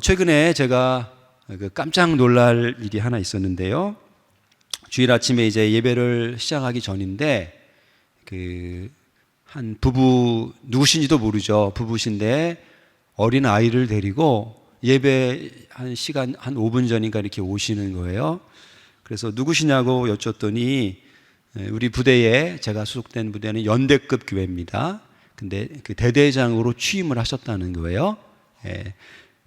최근에 제가 깜짝 놀랄 일이 하나 있었는데요. 주일 아침에 이제 예배를 시작하기 전인데 한 부부, 누구신지도 모르죠. 부부신데 어린 아이를 데리고 예배 한 시간 한 5분 전인가 이렇게 오시는 거예요. 그래서 누구시냐고 여쭸더니 우리 부대에, 제가 소속된 부대는 연대급 교회입니다. 근데 그 대대장으로 취임을 하셨다는 거예요.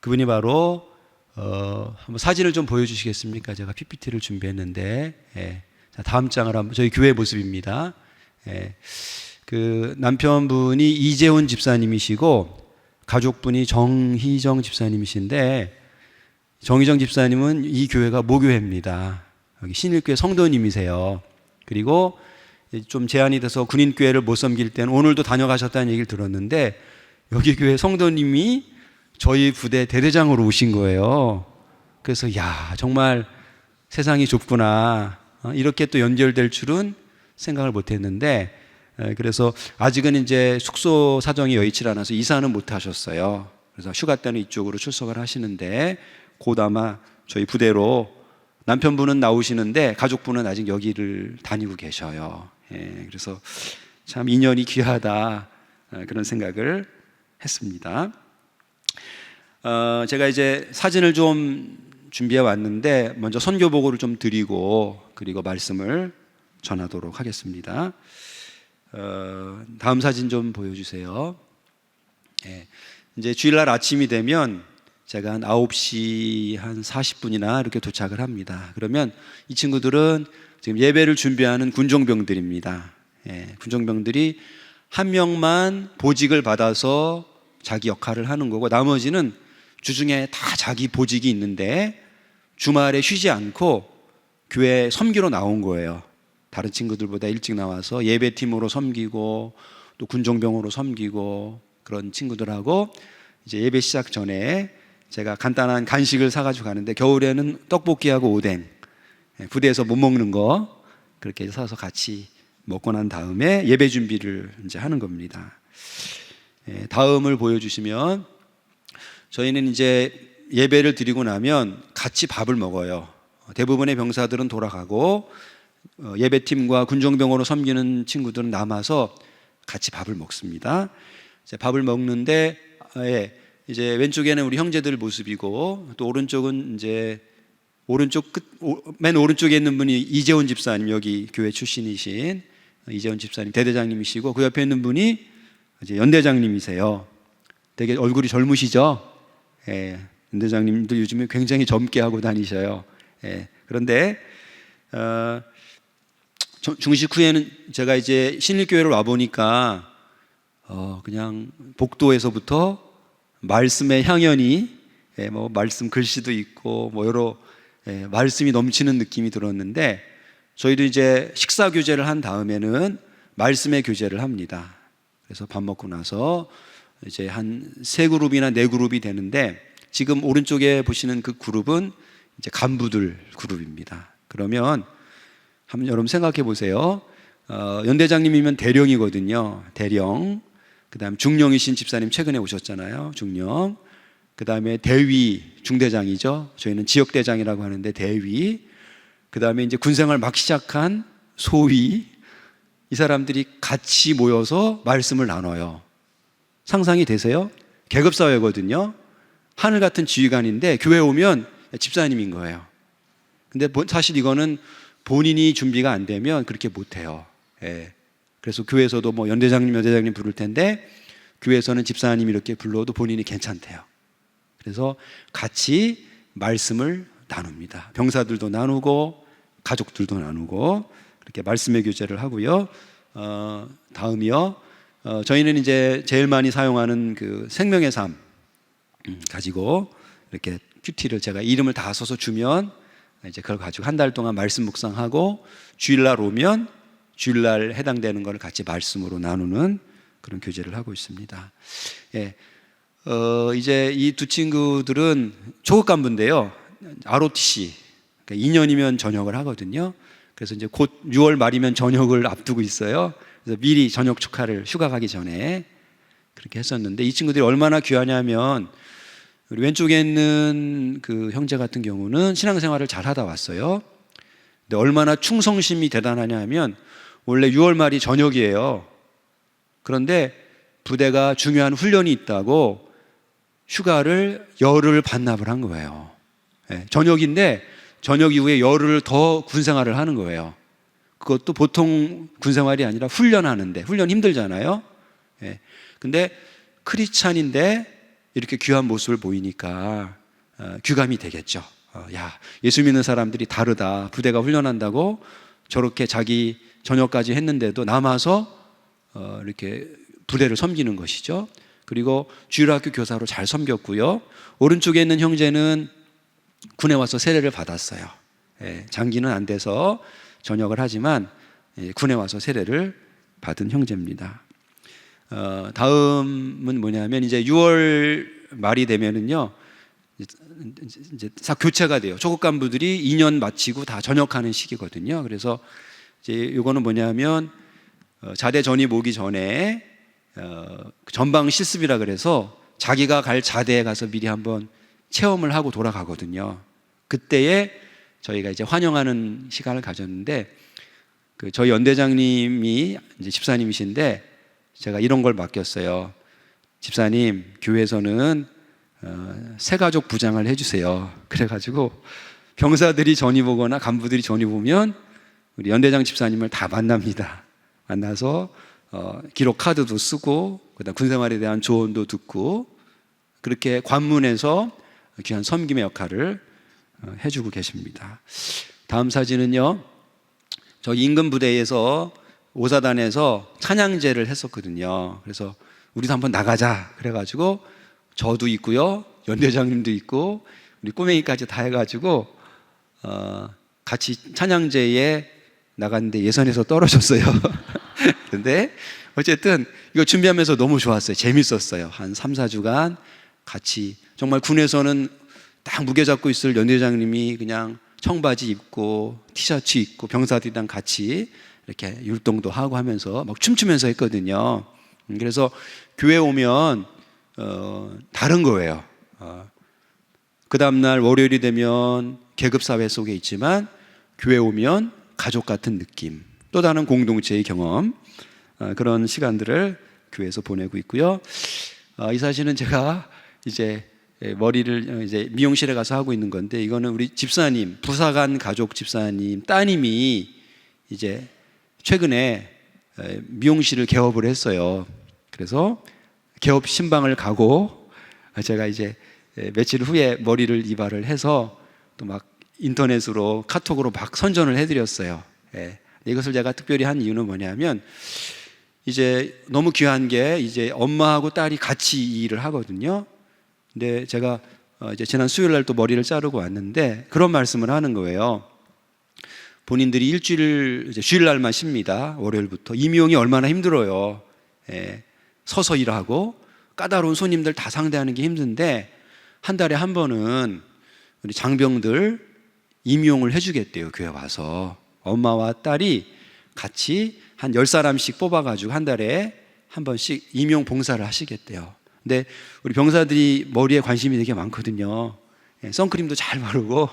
그분이 바로 한번 사진을 좀 보여주시겠습니까? 제가 PPT를 준비했는데, 자, 다음 장을 한번, 저희 교회 모습입니다. 그 남편분이 이재훈 집사님이시고 가족분이 정희정 집사님이신데, 정희정 집사님은 이 교회가 모교회입니다. 여기 신일교회 성도님이세요. 그리고 좀 제한이 돼서 군인교회를 못 섬길 때는 오늘도 다녀가셨다는 얘기를 들었는데, 여기 교회 성도님이 저희 부대 대대장으로 오신 거예요. 그래서 야, 정말 세상이 좁구나, 이렇게 또 연결될 줄은 생각을 못 했는데, 그래서 아직은 이제 숙소 사정이 여의치 않아서 이사는 못 하셨어요. 그래서 휴가 때는 이쪽으로 출석을 하시는데, 곧 아마 저희 부대로 남편분은 나오시는데 가족분은 아직 여기를 다니고 계셔요. 그래서 참 인연이 귀하다, 그런 생각을 했습니다. 제가 이제 사진을 좀 준비해 왔는데 먼저 선교보고를 좀 드리고 그리고 말씀을 전하도록 하겠습니다. 다음 사진 좀 보여주세요. 이제 주일날 아침이 되면 제가 한 9시 한 40분이나 이렇게 도착을 합니다. 그러면 이 친구들은 지금 예배를 준비하는 군종병들입니다. 군종병들이 한 명만 보직을 받아서 자기 역할을 하는 거고, 나머지는 주중에 다 자기 보직이 있는데 주말에 쉬지 않고 교회 섬기러 나온 거예요. 다른 친구들보다 일찍 나와서 예배팀으로 섬기고 또 군종병으로 섬기고, 그런 친구들하고 이제 예배 시작 전에 제가 간단한 간식을 사가지고 가는데, 겨울에는 떡볶이하고 오뎅, 부대에서 못 먹는 거 그렇게 사서 같이 먹고 난 다음에 예배 준비를 이제 하는 겁니다. 다음을 보여주시면, 저희는 이제 예배를 드리고 나면 같이 밥을 먹어요. 대부분의 병사들은 돌아가고 예배팀과 군종병으로 섬기는 친구들은 남아서 같이 밥을 먹습니다. 이제 밥을 먹는데 이제 왼쪽에는 우리 형제들 모습이고, 또 오른쪽은 이제 맨 오른쪽에 있는 분이 이재훈 집사님, 여기 교회 출신이신 이재훈 집사님 대대장님이시고, 그 옆에 있는 분이 이제 연대장님이세요. 되게 얼굴이 젊으시죠? 연대장님들 요즘에 굉장히 젊게 하고 다니셔요. 그런데 중식 후에는 제가 이제 신일교회를 와 보니까 그냥 복도에서부터 말씀의 향연이, 뭐 말씀 글씨도 있고 뭐 여러 말씀이 넘치는 느낌이 들었는데, 저희도 이제 식사 교제를 한 다음에는 말씀의 교제를 합니다. 그래서 밥 먹고 나서 이제 한 3그룹이나 4그룹이 되는데, 지금 오른쪽에 보시는 그 그룹은 이제 간부들 그룹입니다. 그러면 한번 여러분 생각해 보세요. 연대장님이면 대령이거든요. 대령. 그 다음 중령이신 집사님 최근에 오셨잖아요. 중령. 그 다음에 대위, 중대장이죠. 저희는 지역대장이라고 하는데 대위. 그 다음에 이제 군생활 막 시작한 소위. 이 사람들이 같이 모여서 말씀을 나눠요. 상상이 되세요? 계급사회거든요. 하늘 같은 지휘관인데 교회 오면 집사님인 거예요. 근데 사실 이거는 본인이 준비가 안 되면 그렇게 못해요. 그래서 교회에서도 뭐 연대장님 부를 텐데, 교회에서는 집사님 이렇게 불러도 본인이 괜찮대요. 그래서 같이 말씀을 나눕니다. 병사들도 나누고 가족들도 나누고 그렇게 말씀의 교제를 하고요. 다음이요. 저희는 이제 제일 많이 사용하는 그 생명의 삶 가지고 이렇게 큐티를 제가 이름을 다 써서 주면 이제 그걸 가지고 한 달 동안 말씀 묵상하고, 주일날 오면 주일날 해당되는 걸 같이 말씀으로 나누는 그런 교제를 하고 있습니다. 이제 이 두 친구들은 초급 간부인데요. ROTC, 그러니까 2년이면 전역을 하거든요. 그래서 이제 곧 6월 말이면 전역을 앞두고 있어요. 그래서 미리 전역 축하를 휴가 가기 전에 그렇게 했었는데, 이 친구들이 얼마나 귀하냐면 우리 왼쪽에 있는 그 형제 같은 경우는 신앙생활을 잘 하다 왔어요. 근데 얼마나 충성심이 대단하냐 하면 원래 6월 말이 전역이에요. 그런데 부대가 중요한 훈련이 있다고 휴가를 열흘 반납을 한 거예요. 전역인데 전역 이후에 열흘 더 군생활을 하는 거예요. 그것도 보통 군생활이 아니라 훈련하는데, 훈련 힘들잖아요. 근데 크리스찬인데 이렇게 귀한 모습을 보이니까 귀감이 되겠죠. 야, 예수 믿는 사람들이 다르다. 부대가 훈련한다고 저렇게 자기 전역까지 했는데도 남아서 이렇게 부대를 섬기는 것이죠. 그리고 주일학교 교사로 잘 섬겼고요. 오른쪽에 있는 형제는 군에 와서 세례를 받았어요. 장기는 안 돼서 전역을 하지만 군에 와서 세례를 받은 형제입니다. 다음은 뭐냐면 이제 6월 말이 되면은요, 이제 다 교체가 돼요. 초급 간부들이 2년 마치고 다 전역하는 시기거든요. 그래서 이제 이거는 뭐냐면 자대 전입 오기 전에 전방 실습이라 그래서 자기가 갈 자대에 가서 미리 한번 체험을 하고 돌아가거든요. 그때에 저희가 이제 환영하는 시간을 가졌는데, 그 저희 연대장님이 이제 집사님이신데 제가 이런 걸 맡겼어요. 집사님, 교회에서는 새가족 부장을 해주세요. 그래가지고 병사들이 전입 오거나 간부들이 전입 오면 우리 연대장 집사님을 다 만납니다. 만나서 기록 카드도 쓰고 그다음 군생활에 대한 조언도 듣고 그렇게 관문에서 귀한 섬김의 역할을 해주고 계십니다. 다음 사진은요, 저희 인근 부대에서 오사단에서 찬양제를 했었거든요. 그래서 우리도 한번 나가자 그래가지고 저도 있고요, 연대장님도 있고 우리 꼬맹이까지 다 해가지고 같이 찬양제에 나갔는데 예선에서 떨어졌어요. 그런데 어쨌든 이거 준비하면서 너무 좋았어요. 재밌었어요. 한 3, 4주간 같이, 정말 군에서는 딱 무게 잡고 있을 연대장님이 그냥 청바지 입고 티셔츠 입고 병사들이랑 같이 이렇게 율동도 하고 하면서 막 춤추면서 했거든요. 그래서 교회 오면 다른 거예요. 그 다음날 월요일이 되면 계급사회 속에 있지만 교회 오면 가족 같은 느낌, 또 다른 공동체의 경험, 그런 시간들을 교회에서 보내고 있고요. 이 사진은 제가 이제 머리를 이제 미용실에 가서 하고 있는 건데, 이거는 우리 집사님, 부사관 가족 집사님 따님이 이제 최근에 미용실을 개업을 했어요. 그래서 개업 신방을 가고 제가 이제 며칠 후에 머리를 이발을 해서 또 막 인터넷으로 카톡으로 막 선전을 해드렸어요. 이것을 제가 특별히 한 이유는 뭐냐면, 이제 너무 귀한 게 이제 엄마하고 딸이 같이 이 일을 하거든요. 근데 제가 이제 지난 수요일 날 또 머리를 자르고 왔는데 그런 말씀을 하는 거예요. 본인들이 일주일, 이제 주일날만 쉽니다. 월요일부터. 이 미용이 얼마나 힘들어요. 서서 일하고 까다로운 손님들 다 상대하는 게 힘든데 한 달에 한 번은 우리 장병들 임용을 해주겠대요. 교회 와서 엄마와 딸이 같이 한 10사람씩 뽑아가지고 한 달에 한 번씩 임용 봉사를 하시겠대요. 근데 우리 병사들이 머리에 관심이 되게 많거든요. 선크림도 잘 바르고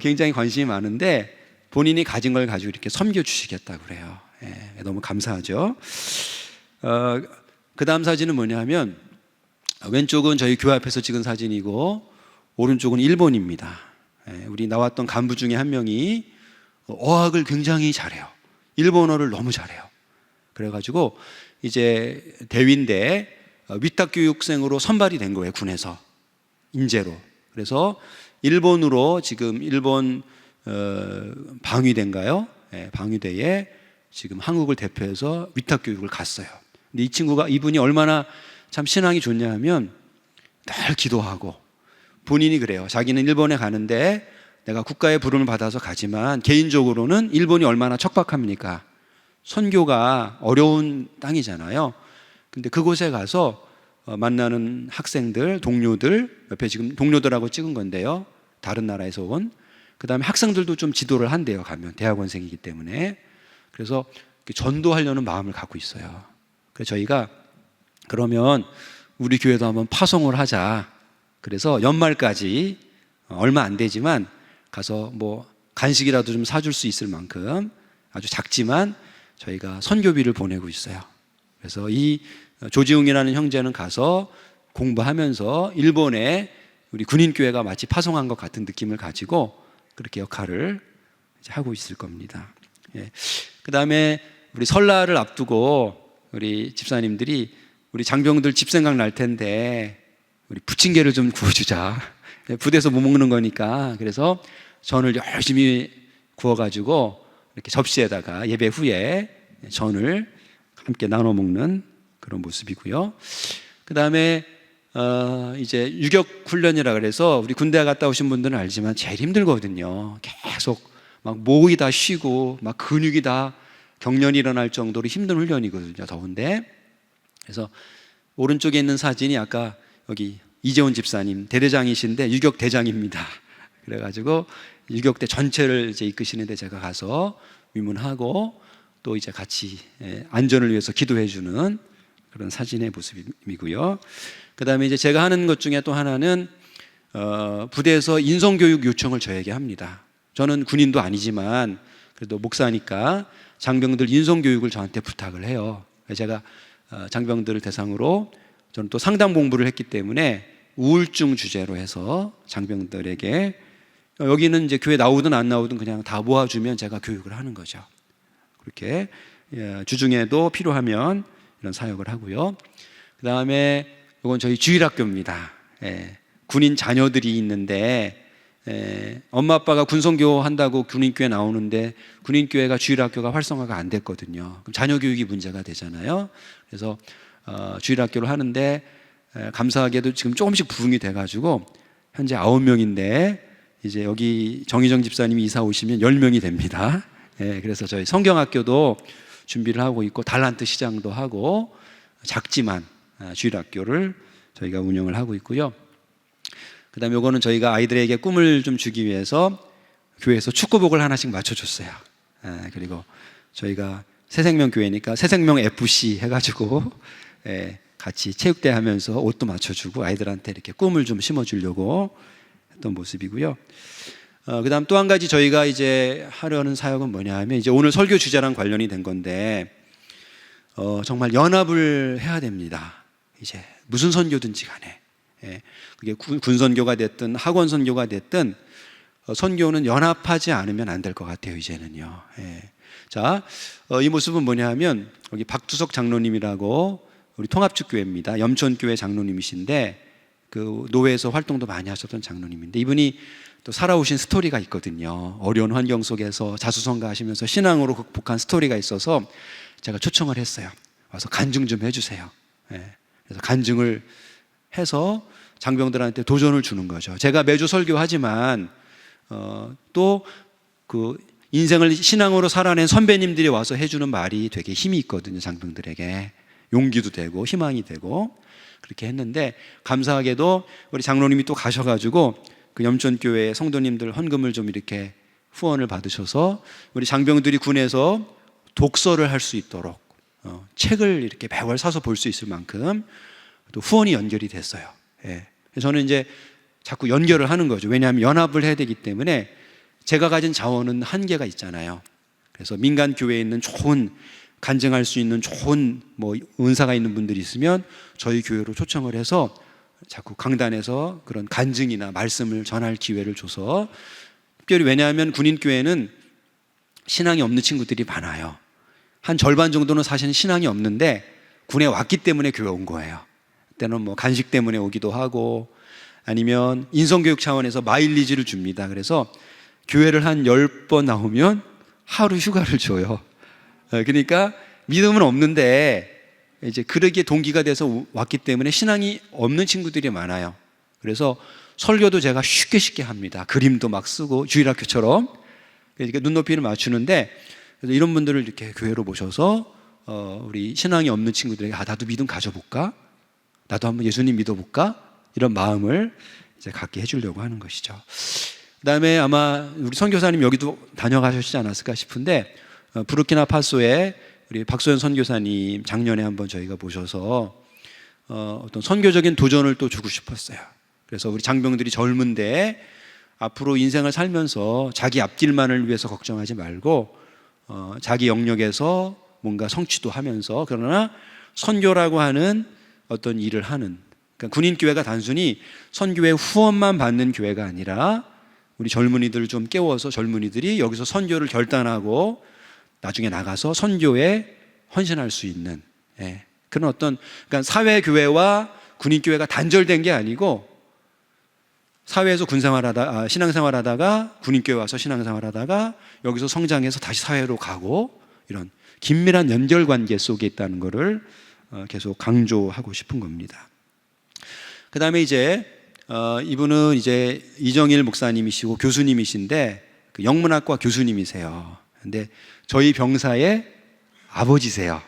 굉장히 관심이 많은데 본인이 가진 걸 가지고 이렇게 섬겨주시겠다고 그래요. 너무 감사하죠. 그 다음 사진은 뭐냐면, 왼쪽은 저희 교회 앞에서 찍은 사진이고 오른쪽은 일본입니다. 우리 나왔던 간부 중에 한 명이 어학을 굉장히 잘해요. 일본어를 너무 잘해요. 그래가지고 이제 대위인데 위탁교육생으로 선발이 된 거예요. 군에서 인재로. 그래서 일본으로 지금 일본 방위대인가요? 방위대에 지금 한국을 대표해서 위탁교육을 갔어요. 근데 이분이 얼마나 참 신앙이 좋냐 하면 늘 기도하고, 본인이 그래요. 자기는 일본에 가는데 내가 국가의 부름을 받아서 가지만 개인적으로는 일본이 얼마나 척박합니까? 선교가 어려운 땅이잖아요. 근데 그곳에 가서 만나는 학생들, 동료들, 옆에 지금 동료들하고 찍은 건데요. 다른 나라에서 온. 그 다음에 학생들도 좀 지도를 한대요. 가면 대학원생이기 때문에. 그래서 전도하려는 마음을 갖고 있어요. 그래서 저희가 그러면 우리 교회도 한번 파송을 하자. 그래서 연말까지 얼마 안 되지만 가서 뭐 간식이라도 좀 사줄 수 있을 만큼 아주 작지만 저희가 선교비를 보내고 있어요. 그래서 이 조지웅이라는 형제는 가서 공부하면서 일본에 우리 군인교회가 마치 파송한 것 같은 느낌을 가지고 그렇게 역할을 하고 있을 겁니다. 예. 그 다음에 우리 설날을 앞두고 우리 집사님들이 우리 장병들 집 생각 날 텐데 우리 부침개를 좀 구워주자. 부대에서 못 먹는 거니까. 그래서 전을 열심히 구워가지고 이렇게 접시에다가 예배 후에 전을 함께 나눠 먹는 그런 모습이고요. 그 다음에 이제 유격 훈련이라 그래서 우리 군대 갔다 오신 분들은 알지만 제일 힘들거든요. 계속 막 목이 다 쉬고 막 근육이 다 경련이 일어날 정도로 힘든 훈련이거든요. 더운데. 그래서 오른쪽에 있는 사진이 아까 여기 이재훈 집사님 대대장이신데 유격 대장입니다. 그래가지고 유격대 전체를 이제 이끄시는데 제가 가서 위문하고 또 이제 같이 안전을 위해서 기도해주는 그런 사진의 모습이고요. 그 다음에 이제 제가 하는 것 중에 또 하나는 부대에서 인성교육 요청을 저에게 합니다. 저는 군인도 아니지만 그래도 목사니까 장병들 인성교육을 저한테 부탁을 해요. 제가 장병들을 대상으로 저는 또 상담 공부를 했기 때문에 우울증 주제로 해서 장병들에게 여기는 이제 교회 나오든 안 나오든 그냥 다 모아주면 제가 교육을 하는 거죠. 그렇게 주중에도 필요하면 이런 사역을 하고요. 그 다음에 이건 저희 주일학교입니다. 군인 자녀들이 있는데 엄마 아빠가 군성교 한다고 군인교회 나오는데 군인교회가 주일학교가 활성화가 안 됐거든요. 그럼 자녀 교육이 문제가 되잖아요. 그래서 주일학교를 하는데 감사하게도 지금 조금씩 부흥이 돼가지고 현재 9명인데 이제 여기 정희정 집사님이 이사 오시면 10명이 됩니다. 그래서 저희 성경학교도 준비를 하고 있고 달란트 시장도 하고 작지만 주일학교를 저희가 운영을 하고 있고요. 그 다음에 이거는 저희가 아이들에게 꿈을 좀 주기 위해서 교회에서 축구복을 하나씩 맞춰줬어요. 그리고 저희가 새생명교회니까 새생명 FC 해가지고 같이 체육대 하면서 옷도 맞춰주고 아이들한테 이렇게 꿈을 좀 심어주려고 했던 모습이고요. 그 다음 또 한 가지 저희가 이제 하려는 사역은 뭐냐 하면 이제 오늘 설교 주제랑 관련이 된 건데 정말 연합을 해야 됩니다. 이제 무슨 선교든지 간에 그게 군선교가 됐든 학원 선교가 됐든 선교는 연합하지 않으면 안 될 것 같아요. 이제는요. 자, 이 모습은 뭐냐 하면 여기 박두석 장로님이라고 우리 통합축교회입니다. 염천교회 장로님이신데 그 노회에서 활동도 많이 하셨던 장로님인데 이분이 또 살아오신 스토리가 있거든요. 어려운 환경 속에서 자수성가하시면서 신앙으로 극복한 스토리가 있어서 제가 초청을 했어요. 와서 간증 좀 해주세요. 그래서 간증을 해서 장병들한테 도전을 주는 거죠. 제가 매주 설교하지만 또 그 인생을 신앙으로 살아낸 선배님들이 와서 해주는 말이 되게 힘이 있거든요. 장병들에게 용기도 되고 희망이 되고 그렇게 했는데 감사하게도 우리 장로님이 또 가셔가지고 그 염천교회 성도님들 헌금을 좀 이렇게 후원을 받으셔서 우리 장병들이 군에서 독서를 할 수 있도록 책을 이렇게 매월 사서 볼 수 있을 만큼 또 후원이 연결이 됐어요. 저는 이제 자꾸 연결을 하는 거죠. 왜냐하면 연합을 해야 되기 때문에 제가 가진 자원은 한계가 있잖아요. 그래서 민간 교회에 있는 좋은 간증할 수 있는 좋은 뭐 은사가 있는 분들이 있으면 저희 교회로 초청을 해서 자꾸 강단에서 그런 간증이나 말씀을 전할 기회를 줘서 특별히 왜냐하면 군인교회는 신앙이 없는 친구들이 많아요. 한 절반 정도는 사실은 신앙이 없는데 군에 왔기 때문에 교회 온 거예요. 그때는 뭐 간식 때문에 오기도 하고 아니면 인성교육 차원에서 마일리지를 줍니다. 그래서 교회를 한 10번 나오면 하루 휴가를 줘요. 그러니까 믿음은 없는데 이제 그러기에 동기가 돼서 왔기 때문에 신앙이 없는 친구들이 많아요. 그래서 설교도 제가 쉽게 합니다. 그림도 막 쓰고 주일학교처럼 그러니까 눈높이를 맞추는데 그래서 이런 분들을 이렇게 교회로 모셔서 우리 신앙이 없는 친구들에게 나도 믿음 가져볼까? 나도 한번 예수님 믿어볼까? 이런 마음을 이제 갖게 해주려고 하는 것이죠. 그 다음에 아마 우리 선교사님 여기도 다녀가셨지 않았을까 싶은데 부르키나파소에 우리 박소연 선교사님 작년에 한번 저희가 모셔서 어떤 선교적인 도전을 또 주고 싶었어요. 그래서 우리 장병들이 젊은데 앞으로 인생을 살면서 자기 앞길만을 위해서 걱정하지 말고 자기 영역에서 뭔가 성취도 하면서, 그러나 선교라고 하는 어떤 일을 하는, 그러니까 군인교회가 단순히 선교의 후원만 받는 교회가 아니라 우리 젊은이들을 좀 깨워서 젊은이들이 여기서 선교를 결단하고 나중에 나가서 선교에 헌신할 수 있는, 그런 어떤, 그러니까 사회교회와 군인교회가 단절된 게 아니고 사회에서 신앙생활하다가 군인교회 와서 신앙생활하다가 여기서 성장해서 다시 사회로 가고, 이런 긴밀한 연결관계 속에 있다는 것을 계속 강조하고 싶은 겁니다. 그 다음에 이제 이분은 이제 이정일 목사님이시고 교수님이신데 그 영문학과 교수님이세요. 근데 저희 병사의 아버지세요.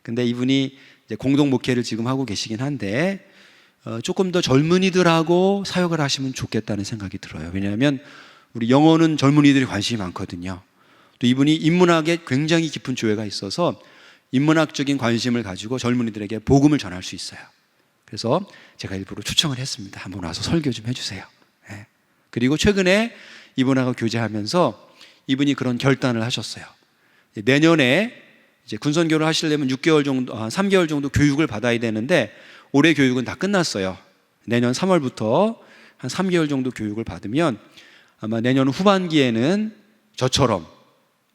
근데 이분이 이제 공동 목회를 지금 하고 계시긴 한데 조금 더 젊은이들하고 사역을 하시면 좋겠다는 생각이 들어요. 왜냐하면 우리 영어는 젊은이들이 관심이 많거든요. 또 이분이 인문학에 굉장히 깊은 조예가 있어서 인문학적인 관심을 가지고 젊은이들에게 복음을 전할 수 있어요. 그래서 제가 일부러 초청을 했습니다. 한번 와서 설교 좀 해주세요. 그리고 최근에 이분하고 교제하면서 이분이 그런 결단을 하셨어요. 내년에 이제 군선교를 하시려면 6개월 정도, 3개월 정도 교육을 받아야 되는데 올해 교육은 다 끝났어요. 내년 3월부터 한 3개월 정도 교육을 받으면 아마 내년 후반기에는 저처럼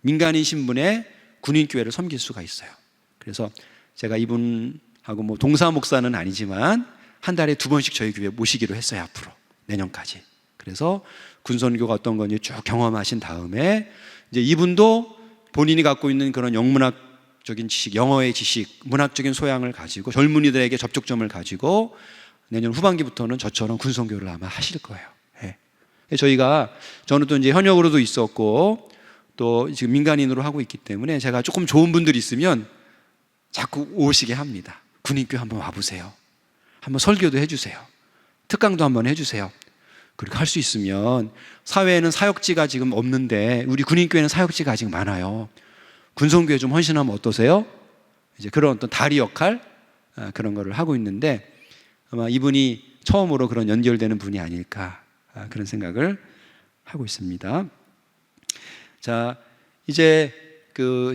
민간인 신분의 군인교회를 섬길 수가 있어요. 그래서 제가 이분하고 뭐 동사 목사는 아니지만 한 달에 2번씩 저희 교회 모시기로 했어요. 앞으로 내년까지. 그래서 군선교가 어떤 건지 쭉 경험하신 다음에 이제 이분도 본인이 갖고 있는 그런 영문학적인 지식, 영어의 지식, 문학적인 소양을 가지고 젊은이들에게 접촉점을 가지고 내년 후반기부터는 저처럼 군선교를 아마 하실 거예요. 저는 또 이제 현역으로도 있었고 또 지금 민간인으로 하고 있기 때문에 제가 조금 좋은 분들이 있으면 자꾸 오시게 합니다. 군인교회 한번 와보세요. 한번 설교도 해주세요. 특강도 한번 해주세요. 그렇게 할 수 있으면 사회에는 사역지가 지금 없는데 우리 군인교회는 사역지가 아직 많아요. 군선교회 좀 헌신하면 어떠세요? 이제 그런 어떤 다리 역할, 그런 거를 하고 있는데 아마 이분이 처음으로 그런 연결되는 분이 아닐까, 그런 생각을 하고 있습니다. 자, 이제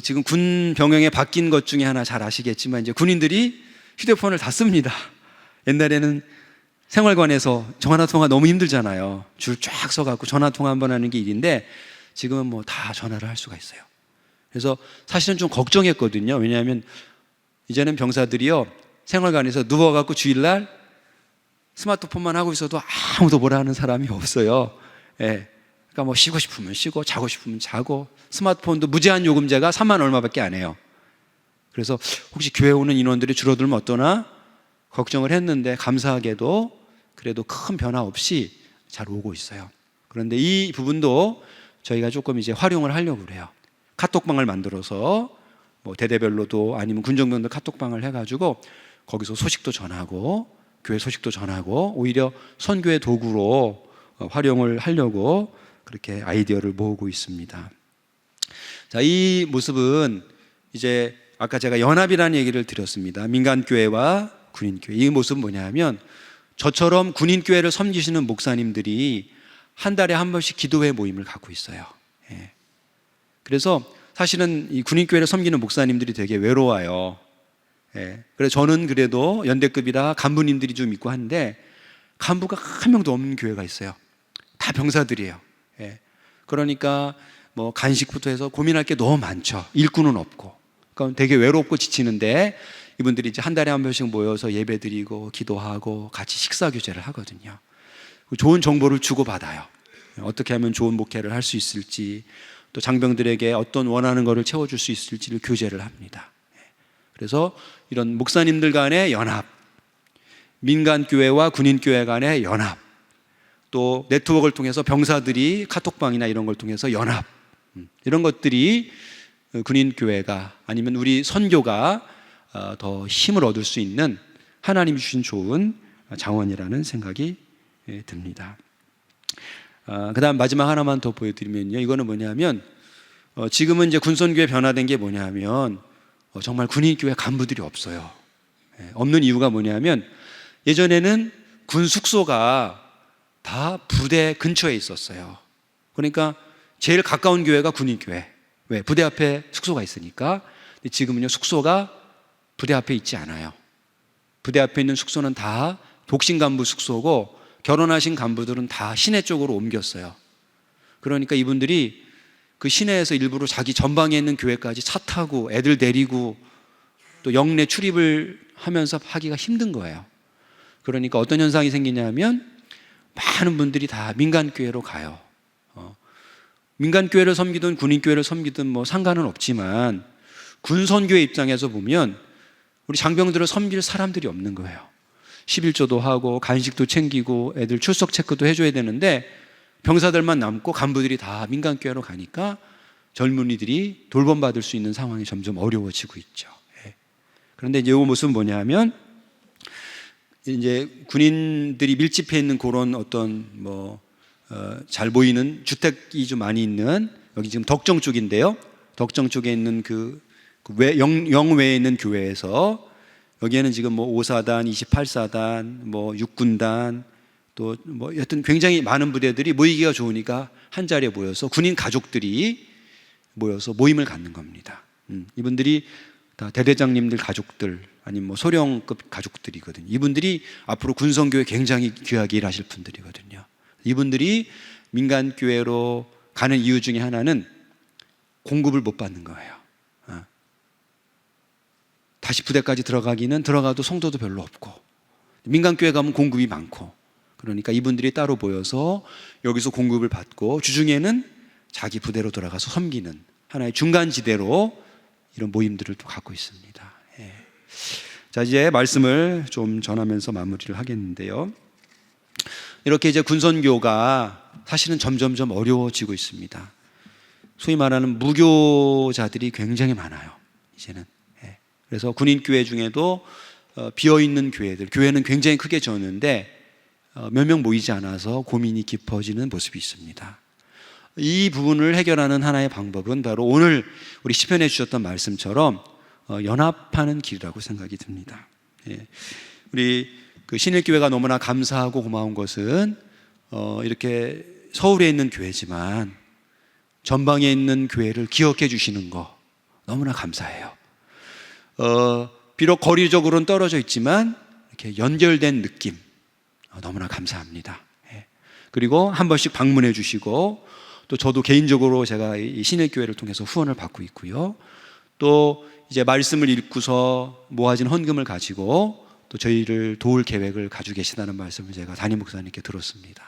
지금 군 병영에 바뀐 것 중에 하나 잘 아시겠지만 이제 군인들이 휴대폰을 다 씁니다. 옛날에는 생활관에서 전화통화 너무 힘들잖아요. 줄 쫙 서갖고 전화통화 한번 하는 게 일인데 지금은 뭐 다 전화를 할 수가 있어요. 그래서 사실은 좀 걱정했거든요. 왜냐하면 이제는 병사들이요, 생활관에서 누워갖고 주일날 스마트폰만 하고 있어도 아무도 뭐라 하는 사람이 없어요. 그러니까 뭐 쉬고 싶으면 쉬고 자고 싶으면 자고, 스마트폰도 무제한 요금제가 3만 얼마밖에 안 해요. 그래서 혹시 교회 오는 인원들이 줄어들면 어떠나 걱정을 했는데 감사하게도 그래도 큰 변화 없이 잘 오고 있어요. 그런데 이 부분도 저희가 조금 이제 활용을 하려고 그래요. 카톡방을 만들어서 뭐 대대별로도 아니면 군정병들 카톡방을 해가지고 거기서 소식도 전하고 교회 소식도 전하고 오히려 선교의 도구로 활용을 하려고 그렇게 아이디어를 모으고 있습니다. 자, 이 모습은 이제 아까 제가 연합이라는 얘기를 드렸습니다. 민간교회와 군인교회. 이 모습은 뭐냐면 저처럼 군인교회를 섬기시는 목사님들이 한 달에 한 번씩 기도회 모임을 갖고 있어요. 그래서 사실은 이 군인교회를 섬기는 목사님들이 되게 외로워요. 그래서 저는 그래도 연대급이라 간부님들이 좀 있고 한데 간부가 한 명도 없는 교회가 있어요. 다 병사들이에요. 그러니까 뭐 간식부터 해서 고민할 게 너무 많죠. 일꾼은 없고. 그러니까 되게 외롭고 지치는데 이분들이 이제 한 달에 한 번씩 모여서 예배 드리고 기도하고 같이 식사 교제를 하거든요. 좋은 정보를 주고받아요. 어떻게 하면 좋은 목회를 할 수 있을지, 또 장병들에게 어떤 원하는 것을 채워줄 수 있을지를 교제를 합니다. 그래서 이런 목사님들 간의 연합, 민간교회와 군인교회 간의 연합, 또 네트워크를 통해서 병사들이 카톡방이나 이런 걸 통해서 연합, 이런 것들이 군인교회가 아니면 우리 선교가 더 힘을 얻을 수 있는 하나님이 주신 좋은 자원이라는 생각이 듭니다. 그 다음 마지막 하나만 더 보여드리면요, 이거는 뭐냐면 지금은 이제 군선교회 변화된 게 뭐냐면 정말 군인교회 간부들이 없어요. 없는 이유가 뭐냐면 예전에는 군 숙소가 다 부대 근처에 있었어요. 그러니까 제일 가까운 교회가 군인교회. 왜? 부대 앞에 숙소가 있으니까. 근데 지금은요, 숙소가 부대 앞에 있지 않아요. 부대 앞에 있는 숙소는 다 독신 간부 숙소고, 결혼하신 간부들은 다 시내 쪽으로 옮겼어요. 그러니까 이분들이 그 시내에서 일부러 자기 전방에 있는 교회까지 차 타고 애들 데리고 또 영내 출입을 하면서 하기가 힘든 거예요. 그러니까 어떤 현상이 생기냐면 많은 분들이 다 민간교회로 가요. 민간교회를 섬기든 군인교회를 섬기든 뭐 상관은 없지만 군선교회 입장에서 보면 우리 장병들을 섬길 사람들이 없는 거예요. 11조도 하고 간식도 챙기고 애들 출석 체크도 해줘야 되는데 병사들만 남고 간부들이 다 민간교회로 가니까 젊은이들이 돌봄받을 수 있는 상황이 점점 어려워지고 있죠. 그런데 이제 이 모습은 뭐냐면 이제 군인들이 밀집해 있는 그런 어떤 잘 보이는 주택이 좀 많이 있는 여기 지금 덕정 쪽인데요. 덕정 쪽에 있는 영외에 있는 교회에서 여기에는 지금 뭐 5사단, 28사단, 뭐 6군단 또 뭐 여튼 굉장히 많은 부대들이 모이기가 좋으니까 한 자리에 모여서 군인 가족들이 모여서 모임을 갖는 겁니다. 이분들이 다 대대장님들 가족들 아니면 뭐 소령급 가족들이거든요. 이분들이 앞으로 군성교회 굉장히 귀하게 일하실 분들이거든요. 이분들이 민간교회로 가는 이유 중에 하나는 공급을 못 받는 거예요. 다시 부대까지 들어가도 성도도 별로 없고 민간교회 가면 공급이 많고 그러니까 이분들이 따로 모여서 여기서 공급을 받고 주중에는 자기 부대로 돌아가서 섬기는 하나의 중간지대로 이런 모임들을 또 갖고 있습니다. 자, 이제 말씀을 좀 전하면서 마무리를 하겠는데요. 이렇게 이제 군선교가 사실은 점점점 어려워지고 있습니다. 소위 말하는 무교자들이 굉장히 많아요, 이제는. 그래서 군인교회 중에도 비어있는 교회는 굉장히 크게 졌는데 몇 명 모이지 않아서 고민이 깊어지는 모습이 있습니다. 이 부분을 해결하는 하나의 방법은 바로 오늘 우리 시편에 주셨던 말씀처럼 연합하는 길이라고 생각이 듭니다. 우리 그 신일교회가 너무나 감사하고 고마운 것은 이렇게 서울에 있는 교회지만 전방에 있는 교회를 기억해 주시는 거 너무나 감사해요. 비록 거리적으로는 떨어져 있지만 이렇게 연결된 느낌 너무나 감사합니다. 그리고 한 번씩 방문해 주시고 또 저도 개인적으로 제가 이 신일교회를 통해서 후원을 받고 있고요. 또 이제 말씀을 읽고서 모아진 헌금을 가지고 또 저희를 도울 계획을 가지고 계시다는 말씀을 제가 담임 목사님께 들었습니다.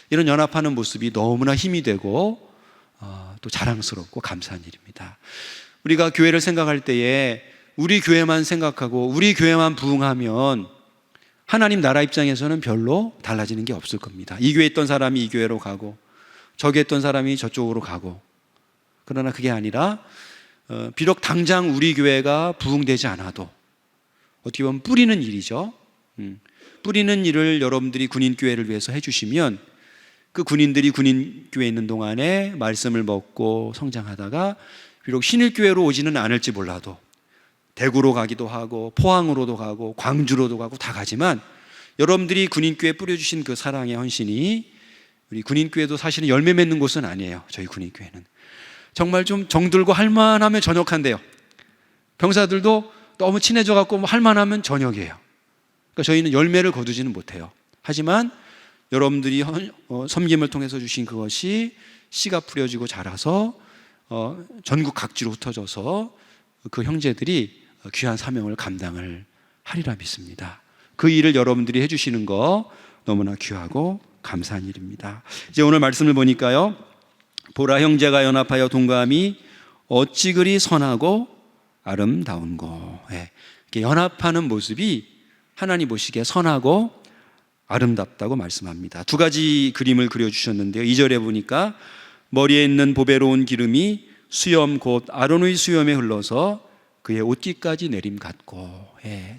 이런 연합하는 모습이 너무나 힘이 되고 또 자랑스럽고 감사한 일입니다. 우리가 교회를 생각할 때에 우리 교회만 생각하고 우리 교회만 부흥하면 하나님 나라 입장에서는 별로 달라지는 게 없을 겁니다. 이 교회에 있던 사람이 이 교회로 가고 저기 있던 사람이 저쪽으로 가고 그러나 그게 아니라 비록 당장 우리 교회가 부흥되지 않아도 어떻게 보면 뿌리는 일이죠. 뿌리는 일을 여러분들이 군인교회를 위해서 해주시면 그 군인들이 군인교회에 있는 동안에 말씀을 먹고 성장하다가 비록 신일교회로 오지는 않을지 몰라도 대구로 가기도 하고 포항으로도 가고 광주로도 가고 다 가지만 여러분들이 군인교회에 뿌려주신 그 사랑의 헌신이 우리 군인교회도 사실은 열매 맺는 곳은 아니에요. 저희 군인교회는 정말 좀 정들고 할만하면 전역한대요. 병사들도 너무 친해져 갖고 뭐 할만하면 전역이에요. 그러니까 저희는 열매를 거두지는 못해요. 하지만 여러분들이 섬김을 통해서 주신 그것이 씨가 뿌려지고 자라서 전국 각지로 흩어져서 그 형제들이 귀한 사명을 감당을 하리라 믿습니다. 그 일을 여러분들이 해주시는 거 너무나 귀하고 감사한 일입니다. 이제 오늘 말씀을 보니까요, 보라 형제가 연합하여 동감이 어찌 그리 선하고 아름다운고. 이렇게 연합하는 모습이 하나님 보시기에 선하고 아름답다고 말씀합니다. 두 가지 그림을 그려주셨는데요. 2절에 보니까 머리에 있는 보배로운 기름이 수염 곧 아론의 수염에 흘러서 그의 옷깃까지 내림 같고.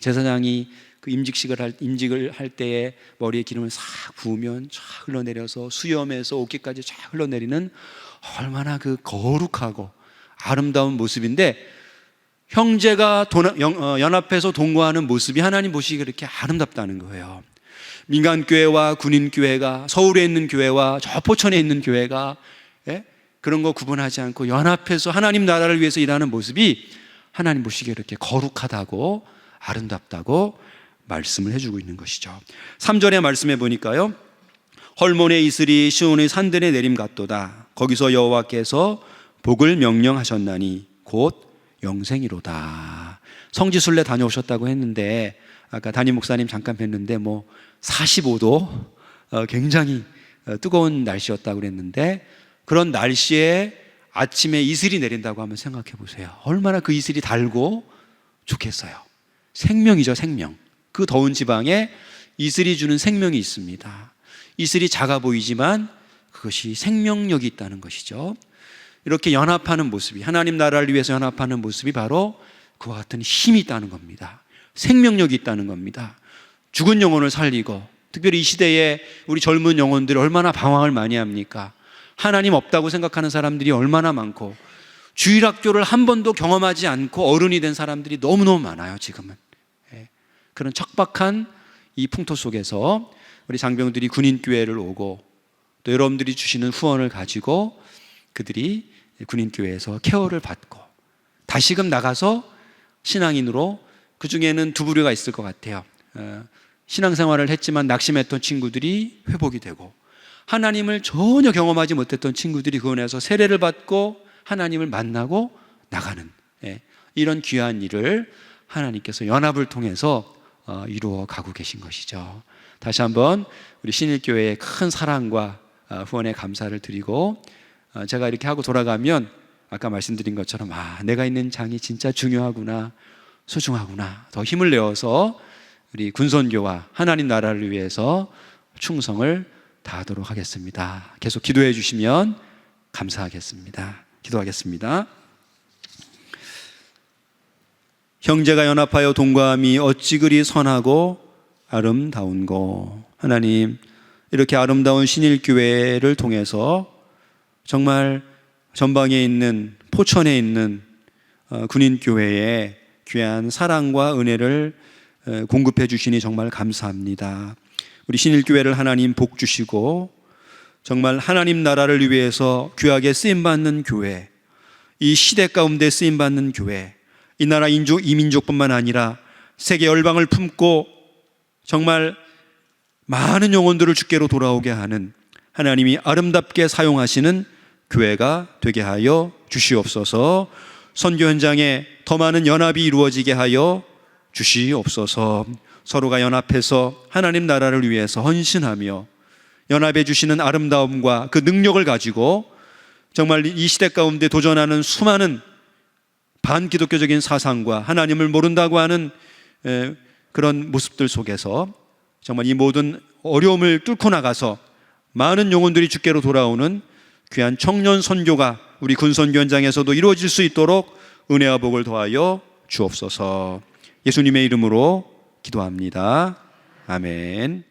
제사장이 그 임직을 할 때에 머리에 기름을 싹 부으면 쫙 흘러내려서 수염에서 옷깃까지 쫙 흘러내리는 얼마나 그 거룩하고 아름다운 모습인데 형제가 연합해서 동거하는 모습이 하나님 보시기에 그렇게 아름답다는 거예요. 민간교회와 군인교회가, 서울에 있는 교회와 저 포천에 있는 교회가 그런 거 구분하지 않고 연합해서 하나님 나라를 위해서 일하는 모습이 하나님 보시기에 그렇게 거룩하다고 아름답다고 말씀을 해주고 있는 것이죠. 3절의 말씀에 보니까요, 헐몬의 이슬이 시온의 산들에 내림 같도다. 거기서 여호와께서 복을 명령하셨나니 곧 영생이로다. 성지순례 다녀오셨다고 했는데 아까 담임 목사님 잠깐 뵀는데 45도 굉장히 뜨거운 날씨였다고 그랬는데, 그런 날씨에 아침에 이슬이 내린다고 하면 생각해 보세요. 얼마나 그 이슬이 달고 좋겠어요. 생명이죠, 생명. 그 더운 지방에 이슬이 주는 생명이 있습니다. 이슬이 작아 보이지만 그것이 생명력이 있다는 것이죠. 이렇게 연합하는 모습이, 하나님 나라를 위해서 연합하는 모습이 바로 그와 같은 힘이 있다는 겁니다. 생명력이 있다는 겁니다. 죽은 영혼을 살리고, 특별히 이 시대에 우리 젊은 영혼들이 얼마나 방황을 많이 합니까? 하나님 없다고 생각하는 사람들이 얼마나 많고, 주일학교를 한 번도 경험하지 않고 어른이 된 사람들이 너무너무 많아요, 지금은. 그런 척박한 이 풍토 속에서 우리 장병들이 군인교회를 오고, 또 여러분들이 주시는 후원을 가지고 그들이 군인교회에서 케어를 받고 다시금 나가서 신앙인으로, 그 중에는 두 부류가 있을 것 같아요. 신앙생활을 했지만 낙심했던 친구들이 회복이 되고, 하나님을 전혀 경험하지 못했던 친구들이 그 은혜에서 세례를 받고 하나님을 만나고 나가는 이런 귀한 일을 하나님께서 연합을 통해서 이루어 가고 계신 것이죠. 다시 한번 우리 신일교회의 큰 사랑과 후원에 감사를 드리고, 제가 이렇게 하고 돌아가면 아까 말씀드린 것처럼 내가 있는 장이 진짜 중요하구나, 소중하구나, 더 힘을 내어서 우리 군선교와 하나님 나라를 위해서 충성을 다하도록 하겠습니다. 계속 기도해 주시면 감사하겠습니다. 기도하겠습니다. 형제가 연합하여 동거함이 어찌 그리 선하고 아름다운고. 하나님, 이렇게 아름다운 신일교회를 통해서 정말 전방에 있는, 포천에 있는 군인교회에 귀한 사랑과 은혜를 공급해 주시니 정말 감사합니다. 우리 신일교회를 하나님 복 주시고, 정말 하나님 나라를 위해서 귀하게 쓰임받는 교회, 이 시대 가운데 쓰임받는 교회, 이 나라 이 민족뿐만 아니라 세계 열방을 품고 정말 많은 영혼들을 주께로 돌아오게 하는, 하나님이 아름답게 사용하시는 교회가 되게 하여 주시옵소서. 선교 현장에 더 많은 연합이 이루어지게 하여 주시옵소서. 서로가 연합해서 하나님 나라를 위해서 헌신하며 연합해 주시는 아름다움과 그 능력을 가지고 정말 이 시대 가운데 도전하는 수많은 반기독교적인 사상과 하나님을 모른다고 하는 그런 모습들 속에서 정말 이 모든 어려움을 뚫고 나가서 많은 영혼들이 주께로 돌아오는 귀한 청년 선교가 우리 군선교 현장에서도 이루어질 수 있도록 은혜와 복을 더하여 주옵소서. 예수님의 이름으로 기도합니다. 아멘.